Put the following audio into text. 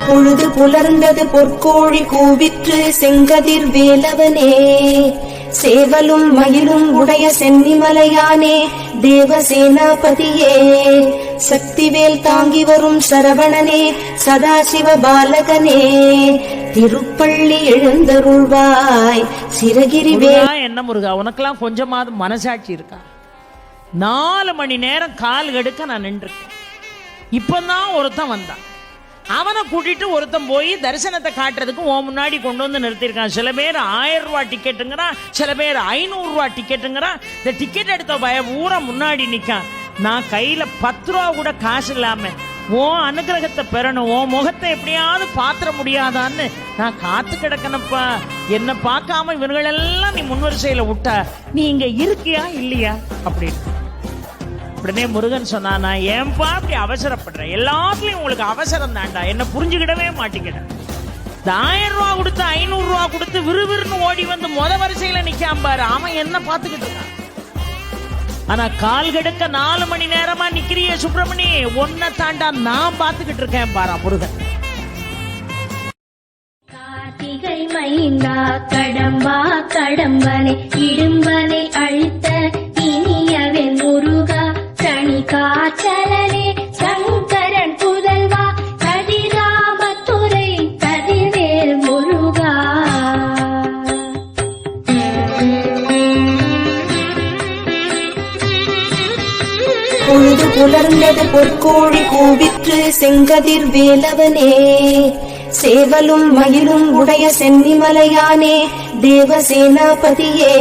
பொழுது புலர்ந்தது பொற்கோழி கூவிற்று செங்கதிர் வேலவனே, சேவலும் மயிலும் உடைய சென்னிமலையானே தேவசேனாபதியே, சக்திவேல் தாங்கி வரும் சரவணனே சதாசிவ பாலகனே, திருப்பள்ளி எழுந்தருள்வாய் சிறகிரி வேல். என்ன முருகா, உனக்கெல்லாம் கொஞ்சமாவது மனசாட்சி இருக்கா? 4 மணி நேரம் கால் கெடுக்க நான் நின்றுருக்கேன். இப்பதான் ஒருத்தன் வந்தான், அவனை கூட்டிட்டு ஒருத்தன் போய் தரிசனத்தை காட்டுறதுக்கு உன் முன்னாடி கொண்டு வந்து நிறுத்திருக்கான். சில பேர் 1000 ரூபாய் டிக்கெட்டுங்கிறான், சில பேர் 500 ரூபாய் டிக்கெட்டுங்கிறான். இந்த டிக்கெட் எடுத்த பய ஊரை முன்னாடி நிற்கான். நான் கையில 10 ரூபா கூட காசு இல்லாம உன் அனுகிரகத்தை பெறணும், உன் முகத்தை எப்படியாவது பாத்திர முடியாதான்னு நான் காத்து கிடக்கணப்பா. என்ன பார்க்காம இவர்களெல்லாம் நீ முன்வரிசையில விட்ட, நீ இங்க இருக்கியா இல்லையா அப்படின்னு. உடனே முருகன் சொன்னா, ஏன்பா அப்படி அவசரப்படுற? எல்லாத்துலயும் உங்களுக்கு அவசரம் தாண்டா, என்ன புரிஞ்சுக்கிடவே மாட்டேங்கிற. 1000 ரூபா கொடுத்து 500 ரூபா கொடுத்து விறுவிறுன்னு ஓடி வந்து வரிசையில நிக்காம பாரு, அவன் என்ன பாத்துக்கிட்டு இருக்கான். ஆனா கால் கெடுக்க 4 மணி நேரமா நிக்கிறிய சுப்பிரமணி, ஒன்ன தாண்டா நான் பாத்துக்கிட்டு இருக்கேன் பாரா முருகன். கார்த்திகை மைந்தா கடம்பா கடம்பனை இடும்பனை அழித்த இனியவன் முருகா, தனி காச்சலனே சங்கரன் புதல்வா, கதிராமத்துறை கதிர்வேல் முருகா. பொழுது புலர்ந்தது பொற்கோழி கூவிற்று செங்கதிர் வேலவனே, சேவலும் மயிலும் உடைய சென்னிமலையானே தேவசேனாபதியே,